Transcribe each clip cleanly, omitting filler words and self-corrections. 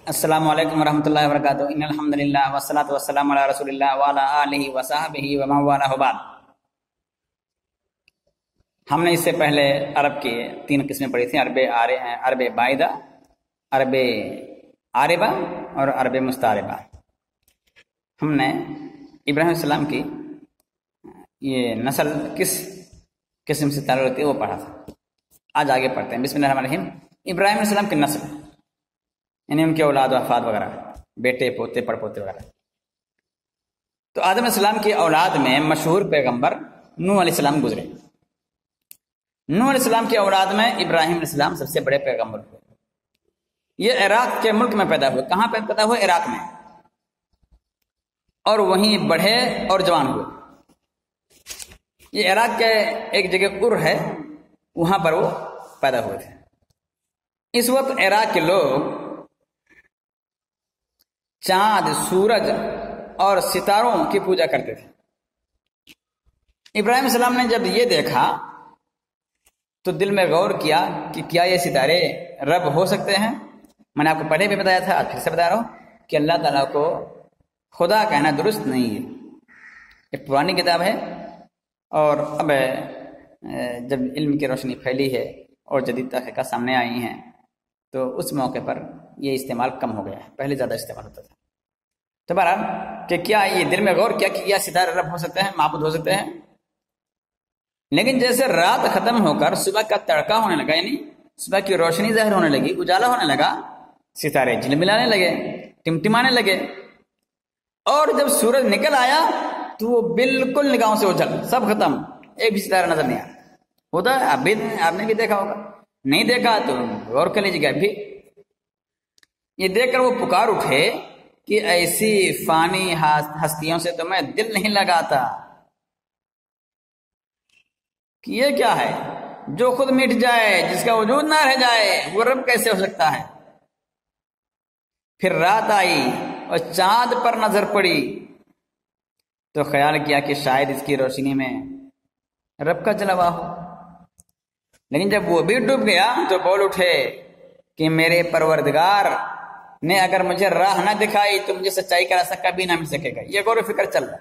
السلام علیکم ورحمۃ اللہ وبرکاتہ ان الحمد للہ والصلاۃ والسلام علی رسول اللہ وعلی آلہ وصحبہ ومن والہ بعد۔ ہم نے اس سے پہلے عرب کی 3 قسمیں پڑھی تھیں، عرب بائدہ، عرب عاربہ اور عرب مستعربہ۔ ہم نے ابراہیم علیہ السلام کی یہ نسل کس قسم سے تعلق رکھتی ہے وہ پڑھا تھا۔ آج آگے پڑھتے ہیں۔ بسم اللہ الرحمن الرحیم۔ ابراہیم علیہ السلام کی نسل یعنی ان کے اولاد و افاد وغیرہ، بیٹے پوتے پڑ پوتے وغیرہ۔ تو آدم علیہ السلام کی اولاد میں مشہور پیغمبر نوح علیہ السلام گزرے۔ نوح علیہ السلام کی اولاد میں ابراہیم علیہ السلام سب سے بڑے پیغمبر ہوئے۔ یہ عراق کے ملک میں پیدا ہوئے۔ کہاں پہ پیدا ہوئے؟ عراق میں، اور وہیں بڑھے اور جوان ہوئے۔ یہ عراق کے ایک جگہ ار ہے، وہاں پر وہ پیدا ہوئے تھے۔ اس وقت عراق کے لوگ چاند، سورج اور ستاروں کی پوجا کرتے تھے۔ ابراہیم علیہ السلام نے جب یہ دیکھا تو دل میں غور کیا کہ کیا یہ ستارے رب ہو سکتے ہیں؟ میں نے آپ کو پہلے بھی بتایا تھا، آج پھر سے بتا رہا ہوں کہ اللہ تعالیٰ کو خدا کہنا درست نہیں ہے۔ ایک پرانی کتاب ہے، اور اب جب علم کی روشنی پھیلی ہے اور جدید تحقیقات سامنے آئی ہیں تو اس موقع پر یہ استعمال کم ہو گیا ہے، پہلے زیادہ استعمال ہوتا تھا۔ تو بہرحال کہ کیا یہ دل میں غور کیا کہ کیا ستارے رب ہو سکتے ہیں، معبود ہو سکتے ہیں؟ لیکن جیسے رات ختم ہو کر صبح کا تڑکا ہونے لگا، یعنی صبح کی روشنی ظاہر ہونے لگی، اجالا ہونے لگا، ستارے جھلملانے لگے، ٹمٹمانے لگے، اور جب سورج نکل آیا تو وہ بالکل نگاہوں سے اجل، سب ختم، ایک بھی ستارہ نظر نہیں آیا۔ ہوتا ہے، آپ نے بھی دیکھا ہوگا، نہیں دیکھا تو غور کر لیجیے گا۔ بھی یہ دیکھ کر وہ پکار اٹھے کہ ایسی فانی ہستیوں سے تو میں دل نہیں لگاتا، کہ یہ کیا ہے جو خود مٹ جائے، جس کا وجود نہ رہ جائے، وہ رب کیسے ہو سکتا ہے؟ پھر رات آئی اور چاند پر نظر پڑی تو خیال کیا کہ شاید اس کی روشنی میں رب کا جلوہ ہو۔ لیکن جب وہ بھی ڈوب گیا تو بول اٹھے کہ میرے پروردگار نے اگر مجھے راہ نہ دکھائی تو مجھے سچائی کا راستہ کبھی نہ مل سکے گا۔ یہ غور و فکر چل رہا۔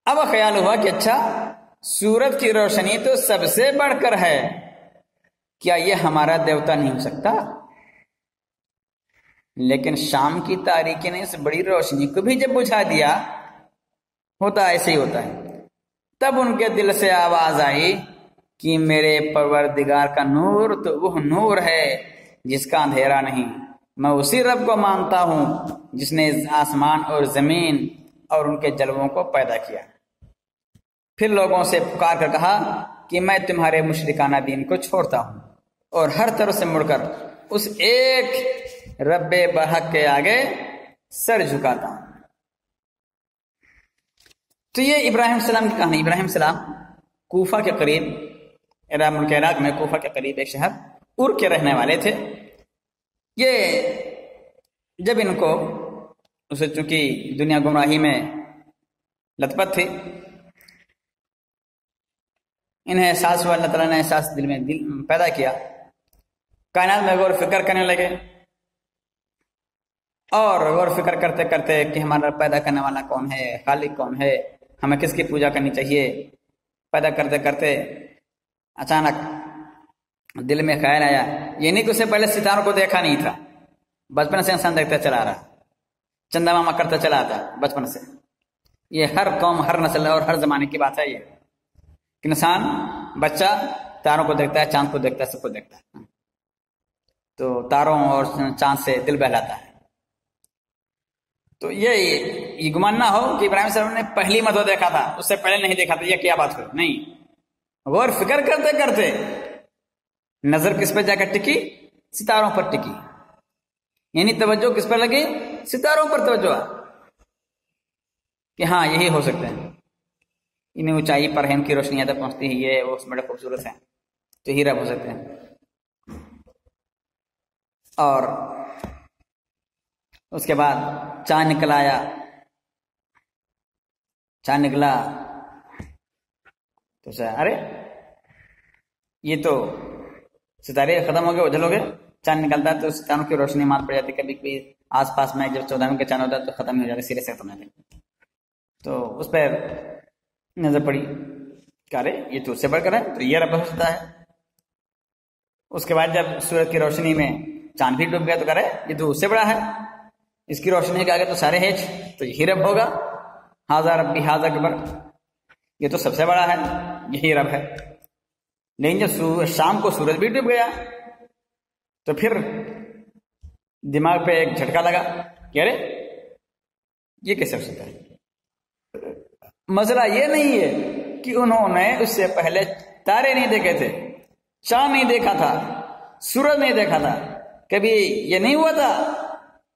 اب خیال ہوا کہ اچھا، سورج کی روشنی تو سب سے بڑھ کر ہے، کیا یہ ہمارا دیوتا نہیں ہو سکتا؟ لیکن شام کی تاریکی نے اس بڑی روشنی کو بھی جب بجھا دیا، ہوتا ایسے ہی ہوتا ہے۔ تب ان کے دل سے آواز آئی کہ میرے پروردگار کا نور تو وہ نور ہے جس کا اندھیرا نہیں۔ میں اسی رب کو مانتا ہوں جس نے آسمان اور زمین اور ان کے جلووں کو پیدا کیا۔ پھر لوگوں سے پکار کر کہا کہ میں تمہارے مشرکانہ دین کو چھوڑتا ہوں اور ہر طرف سے مڑ کر اس ایک رب برحق کے آگے سر جھکاتا ہوں۔ تو یہ ابراہیم السلام کی کہانی۔ ابراہیم السلام کوفہ کے قریب، ملک عراق میں کوفہ کے قریب ایک شہر ار کے رہنے والے تھے۔ یہ جب ان کو اسے چونکہ دنیا گمراہی میں لت پت تھی، انہیں احساس ہوا، اللہ تعالیٰ نے احساس دل میں پیدا کیا، کائنات میں غور فکر کرنے لگے، اور غور فکر کرتے کرتے کہ ہمارا پیدا کرنے والا کون ہے، خالق کون ہے، ہمیں کس کی پوجا کرنی چاہیے، پیدا کرتے کرتے اچانک دل میں خیال آیا، یہ نہیں کہ اسے پہلے ستاروں کو دیکھا نہیں تھا، بچپن سے انسان دیکھتا چلا رہا، چندہ ماما کرتا چلا آتا بچپن سے۔ یہ ہر قوم، ہر نسل اور ہر زمانے کی بات ہے یہ، کہ انسان بچہ تاروں کو دیکھتا ہے، چاند کو دیکھتا ہے، سب کو دیکھتا ہے، تو تاروں اور چاند سے دل بہلاتا ہے۔ تو یہ گمان نہ ہو کہ ابراہیم صاحب نے پہلی مرتبہ دیکھا تھا، اس سے پہلے نہیں دیکھا تھا، یہ کیا بات ہوئی؟ نہیں، غور فکر کرتے کرتے نظر کس پہ جا کر ٹکی؟ ستاروں پر ٹکی، یعنی توجہ کس پر لگی؟ ستاروں پر توجہ، کہ ہاں یہی ہو سکتے ہیں، انہیں اونچائی پر ہے، ان کی روشنی تک پہنچتی ہے، یہ وہ بڑے خوبصورت ہیں، تو ہی رب ہو سکتے ہیں۔ اور اس کے بعد چاند نکل آیا، چاند نکلا تو ارے یہ تو ستارے ختم ہو گئے اجل ہو گئے، چاند نکلتا ہے تو ستاروں کی روشنی مات پڑ جاتی، کبھی کبھی آس پاس میں جب 14 کا چاند ہوتا ہے تو ختم ہو جاتا ہے، سرے سے ختم ہو جاتا ہے۔ تو اس پہ نظر پڑی کہ ارے یہ تو اس سے بڑھ کر ہے، تو یہ رب ہو سکتا ہے۔ اس کے بعد جب سورج کی روشنی میں چاند بھی ڈوب گیا تو کہہ رہے یہ تو اس سے بڑا ہے، اس کی روشنی کے آگے تو سارے ہیچ، تو یہی رب ہوگا، ہاذا ربی ہاذا اکبر، یہ تو سب سے بڑا ہے، یہی رب ہے۔ لیکن جب شام کو سورج بھی ڈوب گیا تو پھر دماغ پہ ایک جھٹکا لگا کہ ارے یہ کیسے ہو سکتا ہے؟ مسئلہ یہ نہیں ہے کہ انہوں نے اس سے پہلے تارے نہیں دیکھے تھے، چاند نہیں دیکھا تھا، سورج نہیں دیکھا تھا، کبھی یہ نہیں ہوا تھا۔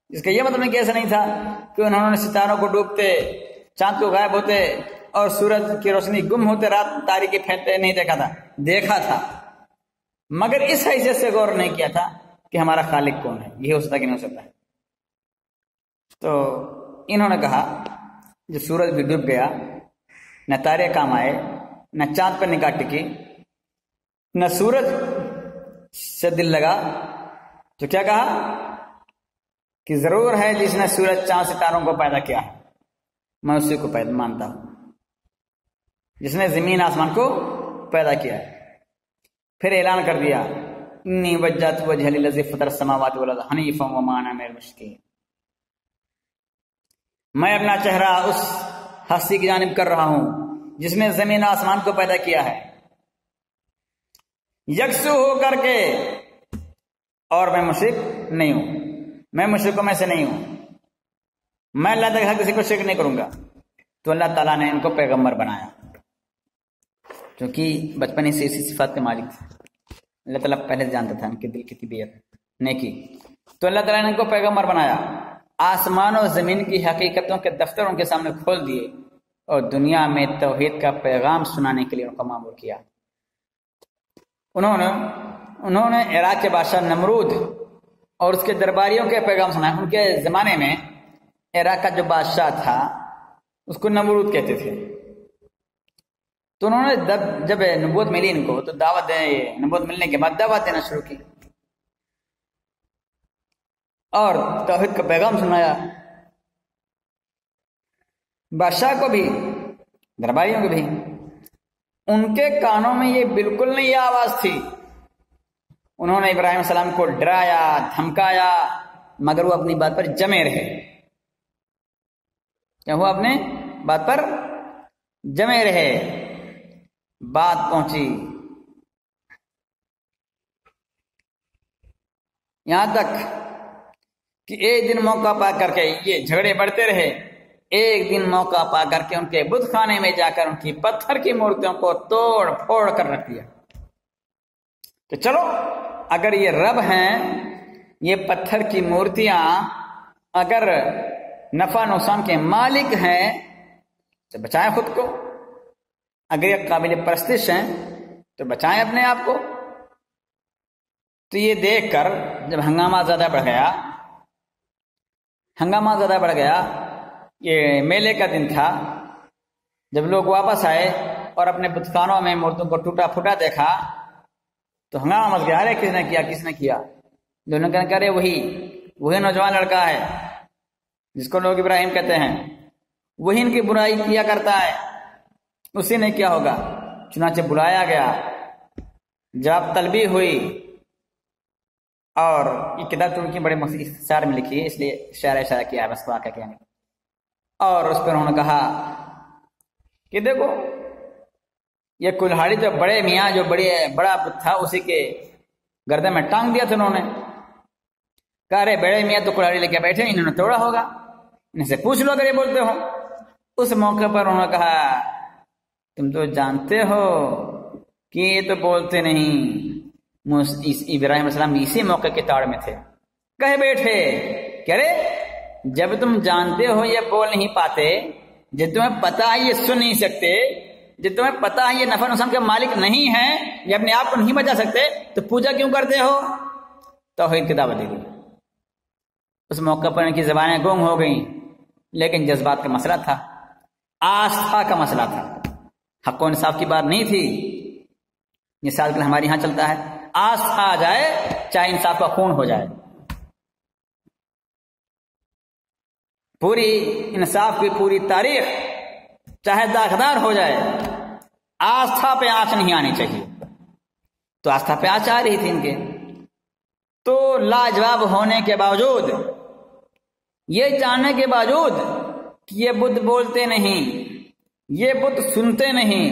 اس کا یہ مطلب نہیں کہ ایسا نہیں تھا کہ انہوں نے ستاروں کو ڈوبتے، چاند کو غائب ہوتے اور سورج کی روشنی گم ہوتے، رات تاریکی پھیلتے نہیں دیکھا تھا، دیکھا تھا، مگر اس حیثیت سے غور نہیں کیا تھا کہ ہمارا خالق کون ہے، یہ ہو سکتا کہ نہیں ہو سکتا ہے۔ تو انہوں نے کہا جب سورج بھی ڈوب گیا، نہ تارے کام آئے، نہ چاند پر نگاہ ٹکی، نہ سورج سے دل لگا، تو کیا کہا کہ ضرور ہے جس نے سورج چاند ستاروں کو پیدا کیا ہے، میں اسی کو پیدا مانتا ہوں، جس نے زمین آسمان کو پیدا کیا ہے۔ پھر اعلان کر دیا انی وجہت وجہی للذی فطر السماوات والارض حنیفا وما انا من المشرکین، میں اپنا چہرہ اس ہستی کی جانب کر رہا ہوں جس نے زمین آسمان کو پیدا کیا ہے یکسو ہو کر کے، اور میں مشرک نہیں ہوں، میں مشرکوں میں سے نہیں ہوں، میں اللہ تعالیٰ کسی کو شرک نہیں کروں گا۔ تو اللہ تعالیٰ نے ان کو پیغمبر بنایا، کیونکہ بچپن ہی سے اسی صفات کے مالک تھے، اللہ تعالیٰ پہلے سے جانتا تھا ان کے دل کی طبیعت نیکی، تو اللہ تعالیٰ نے ان کو پیغمبر بنایا، آسمان و زمین کی حقیقتوں کے دفتر ان کے سامنے کھول دیے اور دنیا میں توحید کا پیغام سنانے کے لیے ان کو مامور کیا۔ انہوں نے عراق کے بادشاہ نمرود اور اس کے درباریوں کے پیغام سنائے۔ ان کے زمانے میں عراق کا جو بادشاہ تھا اس کو نمرود کہتے تھے، تو انہوں نے جب نبوت ملی ان کو تو نبوت ملنے کے بعد دعوت دینا شروع کی اور توحید کا پیغام سنایا، بادشاہ کو بھی درباریوں کو بھی۔ ان کے کانوں میں یہ بالکل نہیں یہ آواز تھی۔ انہوں نے ابراہیم علیہ السلام کو ڈرایا، دھمکایا، مگر وہ اپنی بات پر جمے رہے، کیا وہ اپنے بات پر جمے رہے۔ بات پہنچی یہاں تک کہ ایک دن موقع پا کر کے یہ جھگڑے بڑھتے رہے، ایک دن موقع پا کر کے ان کے بت خانے میں جا کر ان کی پتھر کی مورتیوں کو توڑ پھوڑ کر رکھ دیا کہ چلو اگر یہ رب ہیں، یہ پتھر کی مورتیاں اگر نفع نقصان کے مالک ہیں تو بچائیں خود کو، اگر یہ قابل پرستش ہیں تو بچائیں اپنے آپ کو۔ تو یہ دیکھ کر جب ہنگامہ زیادہ بڑھ گیا، یہ میلے کا دن تھا، جب لوگ واپس آئے اور اپنے بتخانوں میں مورتوں کو ٹوٹا پھوٹا دیکھا تو ہنگامہ مچ گیا، ارے کس نے کیا؟ دونوں کہنے کہ ارے وہی نوجوان لڑکا ہے جس کو لوگ ابراہیم کہتے ہیں، وہی ان کی برائی کیا کرتا ہے، اسی نے کیا ہوگا۔ چنانچہ بلایا گیا، جواب طلبی ہوئی، اور یہ کتاب ترکی بڑے اختصار میں لکھی ہے اس لیے اشارہ کیا ہے بس واقعہ کہنے، اور اس پر انہوں نے کہا کہ دیکھو یہ کلہاڑی تو بڑے میاں جو بڑا تھا اسی کے گردن میں ٹانگ دیا تھا انہوں نے، کہا ارے بڑے میاں تو کلہاڑی لے کے بیٹھے، انہوں نے توڑا ہوگا، ان سے پوچھ لو اگر یہ بولتے ہو۔ اس موقع پر انہوں نے کہا تم تو جانتے ہو کہ یہ تو بولتے نہیں۔ ابراہیم علیہ السلام اسی موقع کے تاڑ میں تھے، کہے بیٹھے کہ ارے جب تم جانتے ہو یہ بول نہیں پاتے، جب تمہیں پتا ہے یہ سن نہیں سکتے، جب تمہیں پتا ہے یہ نفع نقصان کے مالک نہیں ہیں، یہ اپنے آپ کو نہیں بچا سکتے، تو پوجا کیوں کرتے ہو؟ توحید کی دعوت دے دی۔ اس موقع پر ان کی زبانیں گونگ ہو گئیں، لیکن جذبات کا مسئلہ تھا، آستھا کا مسئلہ تھا، حق و انصاف کی بات نہیں تھی۔ یہ آج کل ہمارے یہاں چلتا ہے، آستھا آ جائے، چاہے انصاف کا خون ہو جائے، پوری انصاف کی پوری تاریخ چاہے داغدار ہو جائے، آستھا پہ آنچ نہیں آنی چاہیے۔ تو آستھا پہ آنچ آ رہی تھی ان کے، تو لاجواب ہونے کے باوجود، یہ جاننے کے باوجود کہ یہ بت بولتے نہیں، یہ بت سنتے نہیں،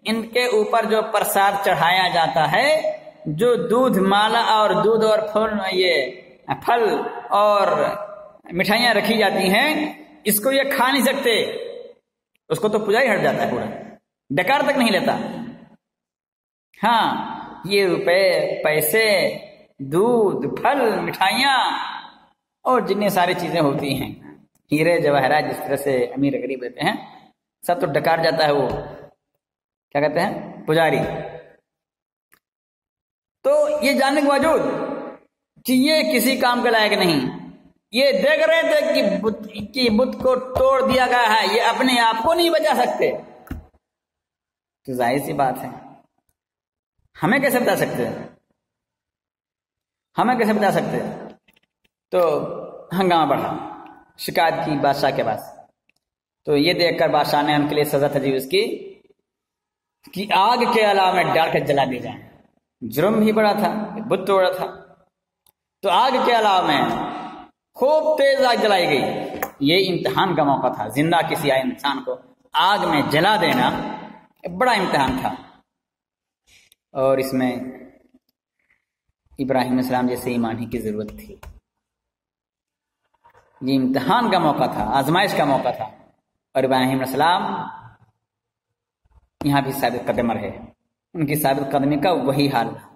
ان کے اوپر جو پرساد چڑھایا جاتا ہے، جو دودھ مالا اور دودھ اور پھل اور مٹھائیاں رکھی جاتی ہیں، اس کو یہ کھا نہیں سکتے، اس کو تو پجاری ہٹ جاتا ہے، پورا ڈکار تک نہیں لیتا۔ ہاں، یہ روپے، پیسے، دودھ، پھل، مٹھائیاں اور جتنی ساری چیزیں ہوتی ہیں، ہیرے جواہرات، جس طرح سے امیر غریب رہتے ہیں، سب تو ڈکار جاتا ہے، وہ کیا کہتے ہیں، پجاری۔ تو یہ جاننے کے باوجود کہ یہ کسی کام کے لائق نہیں، یہ دیکھ رہے تھے کہ بت کو توڑ دیا گیا ہے، یہ اپنے آپ کو نہیں بچا سکتے، تو ظاہر سی بات ہے ہمیں کیسے بتا سکتے ہیں، ہمیں کیسے بتا سکتے؟ تو ہنگامہ بڑھا، شکایت کی بادشاہ کے پاس۔ تو یہ دیکھ کر بادشاہ نے ان کے لیے سزا تجویز کی کہ آگ کے علاوہ میں ڈال کر جلا دی جائیں۔ جرم بھی بڑا تھا، بت توڑا تھا، تو آگ کے علاوہ میں خوب تیز آگ جلائی گئی۔ یہ امتحان کا موقع تھا، زندہ کسی آئے انسان کو آگ میں جلا دینا بڑا امتحان تھا، اور اس میں ابراہیم علیہ السلام جیسے ایمانی کی ضرورت تھی۔ یہ امتحان کا موقع تھا، آزمائش کا موقع تھا، اور ابراہیم علیہ السلام یہاں بھی ثابت قدم رہے، ان کی ثابت قدمی کا وہی حال تھا۔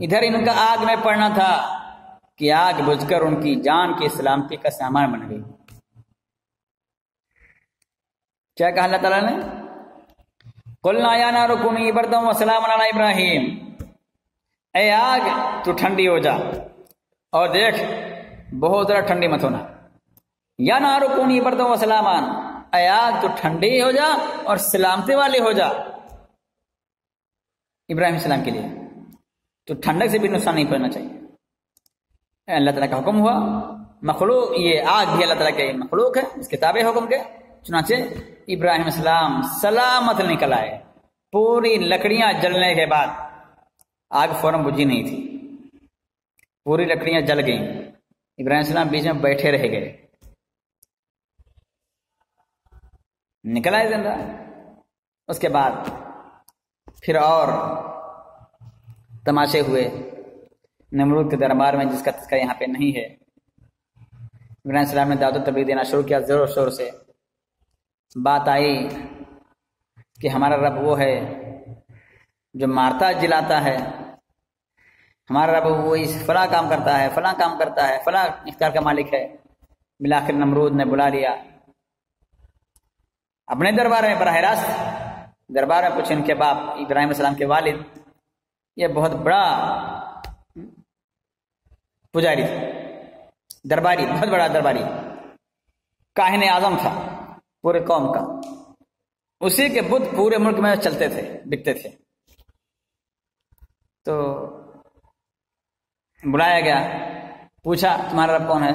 ادھر ان کا آگ میں پڑنا تھا کہ آگ بجھ کر ان کی جان کی سلامتی کا سامان بن گئی۔ کیا کہا اللہ تعالیٰ نے؟ قُلْنَا يَا نَارُ كُونِي بَرْدًا وَسَلَامًا عَلَىٰ إِبْرَاهِيمَ، اے آگ تو ٹھنڈی ہو جا، اور دیکھ بہت ذرا ٹھنڈی مت ہونا۔ یا نارو کونی بردوں و سلامان، اے آگ تو ٹھنڈی ہو جا اور سلامتی والی ہو جا ابراہیم السلام کے لیے، تو ٹھنڈک سے بھی نقصان نہیں پہنچنا چاہیے۔ اللہ تعالیٰ کا حکم ہوا، مخلوق، یہ آگ بھی اللہ تعالیٰ کے مخلوق ہے، اس کے تابع حکم کے، چنانچہ ابراہیم السلام سلامت نکل آئے۔ پوری لکڑیاں جلنے کے بعد، آگ فوراً بجھی نہیں تھی، پوری لکڑیاں جل گئیں، ابراہیم السلام بیچ میں بیٹھے رہ گئے، نکل آئے زندہ۔ اس کے بعد پھر اور تماشے ہوئے نمرود کے دربار میں، جس کا تذکرہ یہاں پہ نہیں ہے۔ ابراہیم السلام نے دعوت و تبلیغ دینا شروع کیا زور و شور سے۔ بات آئی کہ ہمارا رب وہ ہے جو مارتا جلاتا ہے، ہمارا رب وہ فلاں کام کرتا ہے، فلاں کام کرتا ہے، فلاں اختیار کا مالک ہے۔ بالآخر نمرود نے بلا لیا اپنے دربار میں، براہ راست دربار میں کچھ ان کے باپ ابراہیم السلام کے والد، یہ بہت بڑا پجاری تھا، درباری، بہت بڑا درباری، کاہن اعظم تھا پورے قوم کا، اسی کے بت پورے ملک میں چلتے تھے، بکتے تھے۔ تو بلایا گیا، پوچھا تمہارا رب کون ہے؟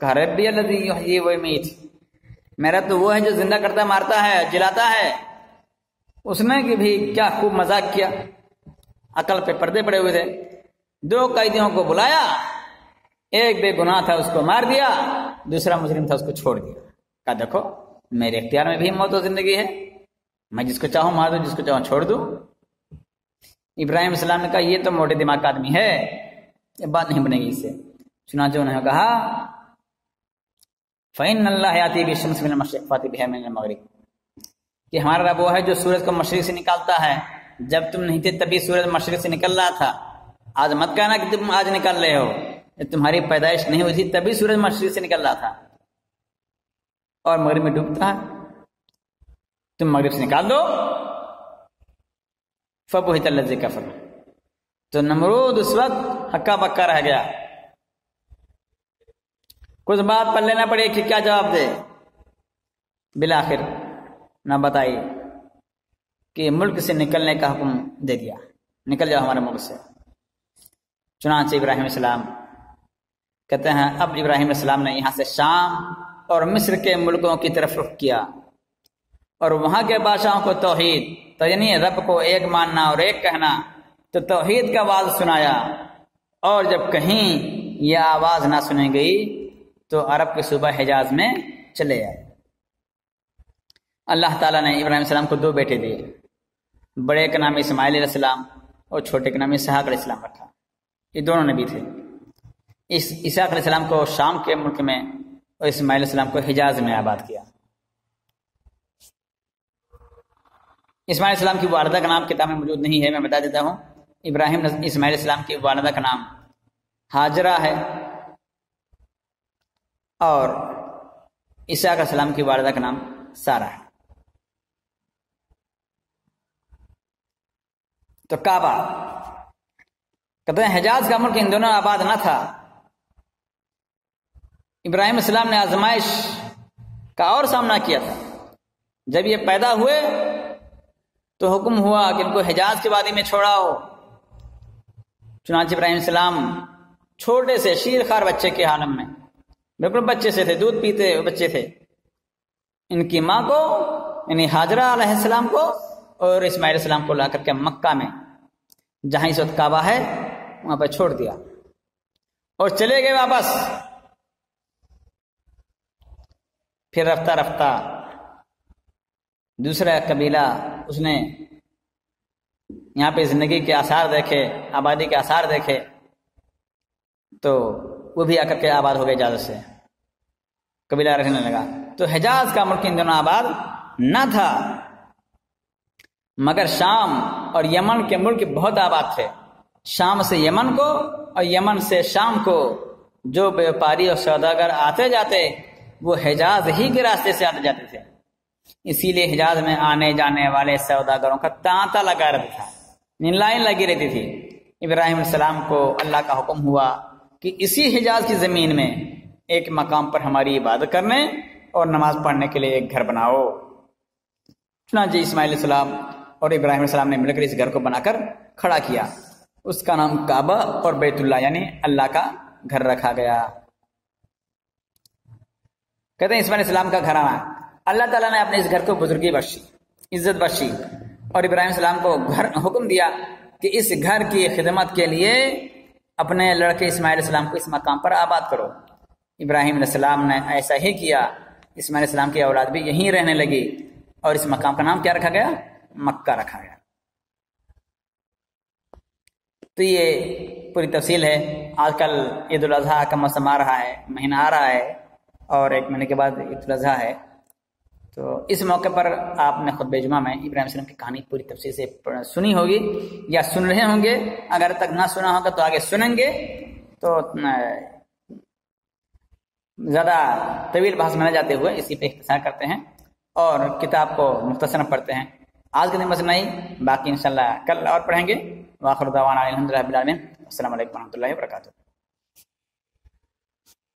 کہا ربی الذی یحیی و یمیت، میرا تو وہ ہے جو زندہ کرتا، مارتا ہے، جلاتا ہے۔ اس نے کہ بھی کیا خوب مذاق کیا، عقل پہ پردے پڑے ہوئے تھے۔ دو قیدیوں کو بلایا، ایک بے گناہ تھا اس کو مار دیا، دوسرا مجرم تھا اس کو چھوڑ دیا۔ کہا دیکھو میرے اختیار میں بھی موت و زندگی ہے، میں جس کو چاہوں مار دوں، جس کو چاہوں چھوڑ دوں۔ ابراہیم السلام نے کہا یہ تو موٹے دماغ کا آدمی ہے، یہ بات نہیں بنے گی اس سے۔ چنانچہ انہوں نے کہا فَإِنَّ اللَّهَ يَأْتِي بِالشَّمْسِ مِنَ الْمَشْرِقِ فَأْتِ بِهَا مِنَ الْمَغْرِبِ، کہ ہمارا رب وہ ہے جو سورج کو مشرق سے نکالتا ہے، جب تم نہیں تھے تبھی سورج مشرق سے نکل رہا تھا، آج مت کہنا کہ تم آج نکل رہے ہو، تمہاری پیدائش نہیں ہوئی تھی تبھی سورج مشرق سے نکل رہا تھا اور مغرب میں ڈوبتا ہے، تم مغرب سے نکال دو۔ فَبُہِتَ الَّذِي كَفَرَ، تو نمرود اس وقت ہکا بکا رہ گیا، کچھ بات پڑھ لینا پڑے کہ کیا جواب دے۔ بالآخر نہ بتائی کہ ملک سے نکلنے کا حکم دے دیا، نکل جاؤ ہمارے ملک سے۔ چنانچہ ابراہیم علیہ السلام کہتے ہیں اب ابراہیم علیہ السلام نے یہاں سے شام اور مصر کے ملکوں کی طرف رخ کیا اور وہاں کے بادشاہوں کو توحید، تو یعنی رب کو ایک ماننا اور ایک کہنا، تو توحید کا آواز سنایا۔ اور جب کہیں یہ آواز نہ سنی گئی تو عرب کے صوبہ حجاز میں چلے آئے۔ اللہ تعالیٰ نے ابراہیم علیہ السلام کو 2 بیٹے دیے، بڑے کا نام اسماعیل علیہ السلام اور چھوٹے کا نام اسحاق علیہ السلام رکھا۔ یہ دونوں نبی تھے۔ اسحاق علیہ السلام کو شام کے ملک میں اور اسماعیل علیہ السلام کو حجاز میں آباد کیا۔ اسماعیل علیہ السلام کی والدہ کا نام کتاب میں موجود نہیں ہے، میں بتا دیتا ہوں۔ ابراہیم اسماعیل علیہ السلام کی والدہ کا نام ہاجرہ ہے اور اسحاق علیہ السلام کی والدہ کا نام سارہ ہے۔ تو کعبہ کہتے ہیں حجاز کا ملک ان دونوں آباد نہ تھا۔ ابراہیم علیہ السلام نے آزمائش کا اور سامنا کیا تھا۔ جب یہ پیدا ہوئے تو حکم ہوا کہ ان کو حجاز کی وادی میں چھوڑاؤ۔ چنانچہ ابراہیم علیہ السلام چھوٹے سے شیر خوار بچے کے عالم میں، بالکل بچے سے تھے، دودھ پیتے بچے تھے، ان کی ماں کو یعنی ہاجرہ علیہ السلام کو اور اسماعیل علیہ السلام کو لا کر کے مکہ میں جہاں اس وقت کعبہ ہے وہاں پہ چھوڑ دیا اور چلے گئے واپس۔ پھر رفتہ رفتہ دوسرا قبیلہ اس نے یہاں پہ زندگی کے آثار دیکھے، آبادی کے آثار دیکھے، تو وہ بھی آ کر کے آباد ہو گئے اجازت سے، قبیلہ رہنے لگا۔ تو حجاز کا ملک ان دونوں آباد نہ تھا، مگر شام اور یمن کے ملک بہت آباد تھے۔ شام سے یمن کو اور یمن سے شام کو جو بیوپاری اور سوداگر آتے جاتے وہ حجاز ہی کے راستے سے آتے جاتے تھے، اسی لیے حجاز میں آنے جانے والے سوداگروں کا تانتا لگا رہتا تھا، لائن لگی رہتی تھی۔ ابراہیم علیہ السلام کو اللہ کا حکم ہوا کہ اسی حجاز کی زمین میں ایک مقام پر ہماری عبادت کرنے اور نماز پڑھنے کے لیے ایک گھر بناؤ۔ چنانچہ اسماعیل علیہ السلام اور ابراہیم علیہ السلام نے مل کر اس گھر کو بنا کر کھڑا کیا، اس کا نام کعبہ اور بیت اللہ یعنی اللہ کا گھر رکھا گیا۔ کہتے ہیں اسماعیل علیہ السلام کا گھرانہ، اللہ تعالیٰ نے اپنے اس گھر کو بزرگی بخشی، عزت بخشی، اور ابراہیم علیہ السلام کو حکم دیا کہ اس گھر کی خدمت کے لیے اپنے لڑکے اسماعیل علیہ السلام کو اس مقام پر آباد کرو۔ ابراہیم علیہ السلام نے ایسا ہی کیا، اسماعیل علیہ السلام کی اولاد بھی یہیں رہنے لگی اور اس مقام کا نام کیا رکھا گیا؟ مکہ رکھا گیا۔ تو یہ پوری تفصیل ہے۔ آج کل عید الاضحیٰ کا موسم آ رہا ہے، مہینہ آ رہا ہے اور 1 مہینے کے بعد عید الاضحیٰ ہے، تو اس موقع پر آپ نے خطبہ جمعہ میں ابراہیم علیہ السلام کی کہانی پوری تفصیل سے سنی ہوگی یا سن رہے ہوں گے۔ اگر تک نہ سنا ہوگا تو آگے سنیں گے، تو زیادہ طویل بحث میں نہ جاتے ہوئے اسی پہ اختصار کرتے ہیں اور کتاب کو مختصراً پڑھتے ہیں۔ آج کے دن بس نہیں، باقی انشاءاللہ کل اور پڑھیں گے۔ وآخر دعوانا الحمدللہ رب العالمین۔ السلام علیکم ورحمۃ اللہ وبرکاتہ۔